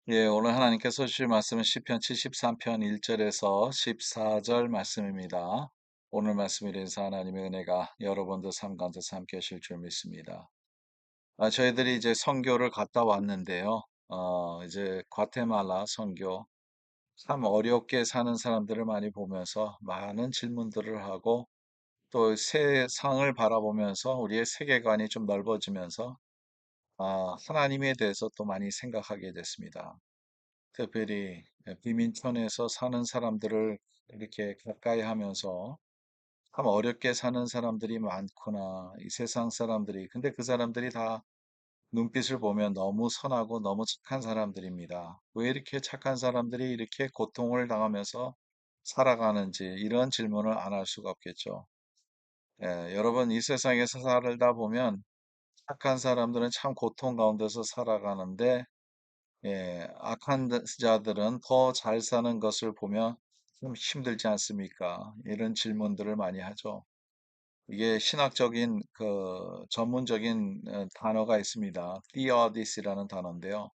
예, 오늘 하나님께서 주신 말씀은 시편 73편 1절에서 14절 말씀입니다. 오늘 말씀에 대해서 하나님의 은혜가 여러분들 삶 가운데 함께 하실 줄 믿습니다. 저희들이 이제 선교를 갔다 왔는데요. 이제 과테말라 선교 참 어렵게 사는 사람들을 많이 보면서 많은 질문들을 하고 또 세상을 바라보면서 우리의 세계관이 좀 넓어지면서 하나님에 대해서 또 많이 생각하게 됐습니다. 특별히 비민촌에서 사는 사람들을 이렇게 가까이 하면서 참 어렵게 사는 사람들이 많구나. 이 세상 사람들이. 근데 그 사람들이 다 눈빛을 보면 너무 선하고 너무 착한 사람들입니다. 왜 이렇게 착한 사람들이 이렇게 고통을 당하면서 살아가는지 이런 질문을 안 할 수가 없겠죠. 여러분 이 세상에서 살다 보면 착한 사람들은 참 고통 가운데서 살아가는데 악한 자들은 더 잘 사는 것을 보며 좀 힘들지 않습니까? 이런 질문들을 많이 하죠. 이게 신학적인 그 전문적인 단어가 있습니다. theodic이라는 단어인데요.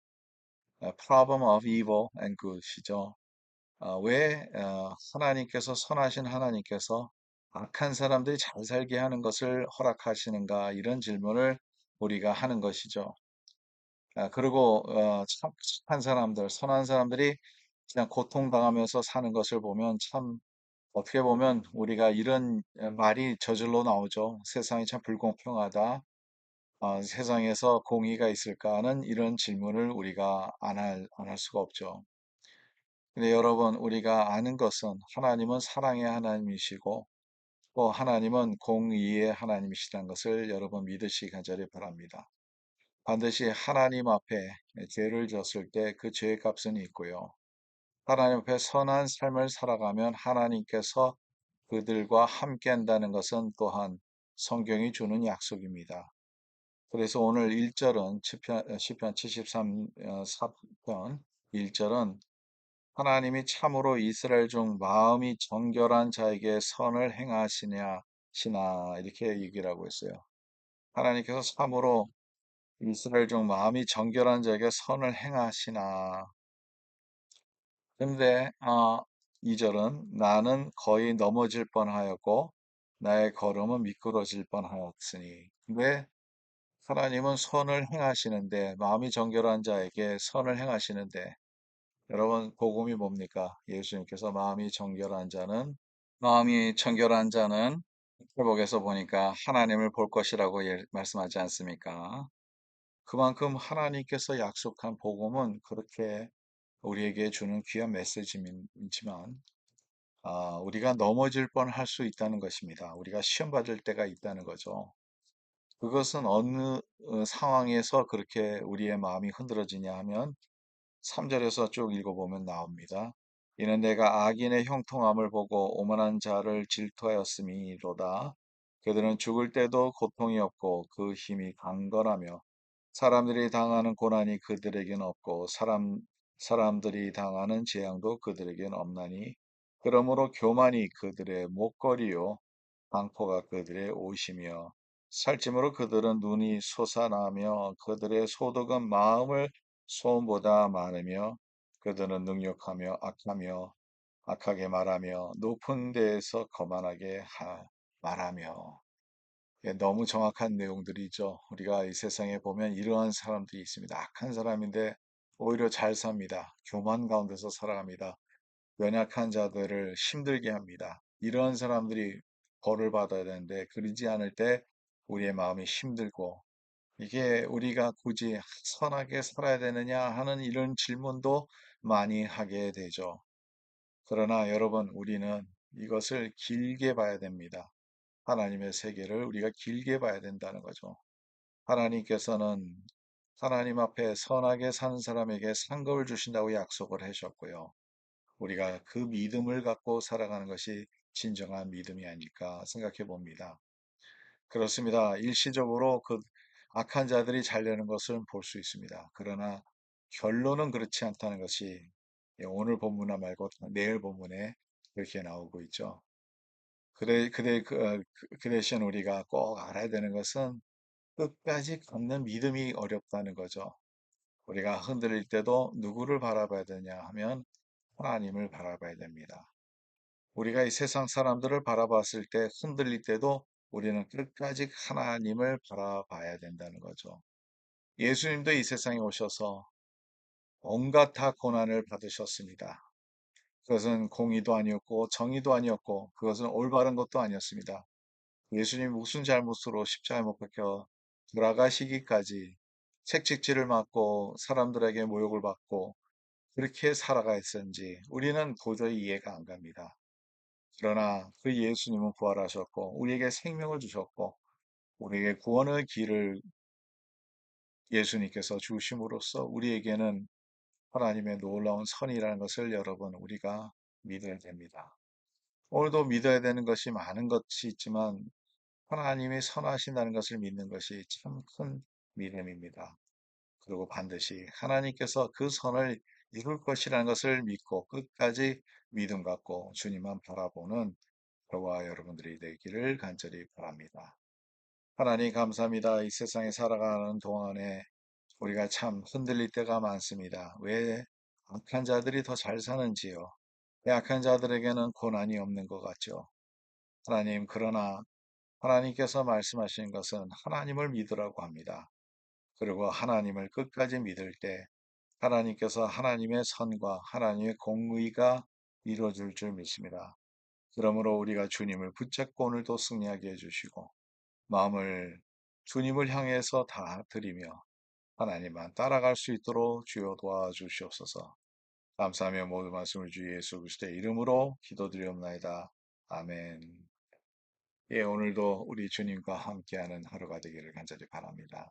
problem of evil and good이죠. 왜 하나님께서 선하신 하나님께서 악한 사람들이 잘 살게 하는 것을 허락하시는가 이런 질문을 우리가 하는 것이죠. 그리고 착한 사람들, 선한 사람들이 그냥 고통당하면서 사는 것을 보면 참 어떻게 보면 우리가 이런 말이 저절로 나오죠. 세상이 참 불공평하다. 세상에서 공의가 있을까 하는 이런 질문을 우리가 안 할 수가 없죠. 근데 여러분, 우리가 아는 것은 하나님은 사랑의 하나님이시고 또 하나님은 공의의 하나님이시라는 것을 여러분 믿으시기 간절히 바랍니다. 반드시 하나님 앞에 죄를 졌을 때 그 죄의 값은 있고요. 하나님 앞에 선한 삶을 살아가면 하나님께서 그들과 함께 한다는 것은 또한 성경이 주는 약속입니다. 그래서 오늘 1절은 시편 73, 4편 1절은 하나님이 참으로 이스라엘 중 마음이 정결한 자에게 선을 행하시냐, 시나, 이렇게 얘기를 하고 있어요. 하나님께서 참으로 이스라엘 중 마음이 정결한 자에게 선을 행하시나. 근데 2절은 나는 거의 넘어질 뻔하였고 나의 걸음은 미끄러질 뻔하였으니. 근데 하나님은 선을 행하시는데 마음이 정결한 자에게 선을 행하시는데 여러분 복음이 뭡니까? 예수님께서 마음이 정결한 자는 회복에서 보니까 하나님을 볼 것이라고 말씀하지 않습니까? 그만큼 하나님께서 약속한 복음은 그렇게 우리에게 주는 귀한 메시지이지만, 우리가 넘어질 뻔할 수 있다는 것입니다. 우리가 시험 받을 때가 있다는 거죠. 그것은 어느 상황에서 그렇게 우리의 마음이 흔들어지냐 하면 3절에서 쭉 읽어보면 나옵니다. 이는 내가 악인의 형통함을 보고 오만한 자를 질투하였음이로다. 그들은 죽을 때도 고통이 없고 그 힘이 강건하며 사람들이 당하는 고난이 그들에겐 없고 사람들이 당하는 재앙도 그들에겐 없나니 그러므로 교만이 그들의 목걸이요 방포가 그들의 옷이며 살찜으로 그들은 눈이 솟아나며 그들의 소득은 마음을 소음보다 많으며 그들은 능욕하며 악하며 악하게 말하며 높은 데에서 거만하게 말하며. 예, 너무 정확한 내용들이죠. 우리가 이 세상에 보면 이러한 사람들이 있습니다. 악한 사람인데 오히려 잘 삽니다. 교만 가운데서 살아갑니다. 연약한 자들을 힘들게 합니다. 이러한 사람들이 벌을 받아야 되는데 그러지 않을 때 우리의 마음이 힘들고 이게 우리가 굳이 선하게 살아야 되느냐 하는 이런 질문도 많이 하게 되죠. 그러나 여러분, 우리는 이것을 길게 봐야 됩니다. 하나님의 세계를 우리가 길게 봐야 된다는 거죠. 하나님께서는 하나님 앞에 선하게 사는 사람에게 상급을 주신다고 약속을 하셨고요. 우리가 그 믿음을 갖고 살아가는 것이 진정한 믿음이 아닐까 생각해 봅니다. 그렇습니다. 일시적으로 그 악한 자들이 잘 되는 것을 볼 수 있습니다. 그러나 결론은 그렇지 않다는 것이 오늘 본문화 말고 내일 본문에 그렇게 나오고 있죠. 그 대신 우리가 꼭 알아야 되는 것은 끝까지 걷는 믿음이 어렵다는 거죠. 우리가 흔들릴 때도 누구를 바라봐야 되냐 하면 하나님을 바라봐야 됩니다. 우리가 이 세상 사람들을 바라봤을 때 흔들릴 때도 우리는 끝까지 하나님을 바라봐야 된다는 거죠. 예수님도 이 세상에 오셔서 온갖 다 고난을 받으셨습니다. 그것은 공의도 아니었고 정의도 아니었고 그것은 올바른 것도 아니었습니다. 예수님 무슨 잘못으로 십자가에 못 박혀 돌아가시기까지 책찍질을 맞고 사람들에게 모욕을 받고 그렇게 살아가했는지 우리는 도저히 이해가 안 갑니다. 그러나 그 예수님은 부활하셨고 우리에게 생명을 주셨고 우리에게 구원의 길을 예수님께서 주심으로써 우리에게는 하나님의 놀라운 선이라는 것을 여러분 우리가 믿어야 됩니다. 오늘도 믿어야 되는 것이 많은 것이 있지만 하나님이 선하신다는 것을 믿는 것이 참 큰 믿음입니다. 그리고 반드시 하나님께서 그 선을 이룰 것이라는 것을 믿고 끝까지 믿음 갖고 주님만 바라보는 저와 여러분들이 되기를 간절히 바랍니다. 하나님 감사합니다. 이 세상에 살아가는 동안에 우리가 참 흔들릴 때가 많습니다. 왜 악한 자들이 더 잘 사는지요? 왜 악한 자들에게는 고난이 없는 것 같죠? 하나님, 그러나 하나님께서 말씀하신 것은 하나님을 믿으라고 합니다. 그리고 하나님을 끝까지 믿을 때 하나님께서 하나님의 선과 하나님의 공의가 이루어질 줄 믿습니다. 그러므로 우리가 주님을 붙잡고 오늘도 승리하게 해주시고 마음을 주님을 향해서 다 드리며 하나님만 따라갈 수 있도록 주여 도와주시옵소서. 감사하며 모든 말씀을 주 예수 그리스도의 이름으로 기도드리옵나이다. 아멘. 예, 오늘도 우리 주님과 함께하는 하루가 되기를 간절히 바랍니다.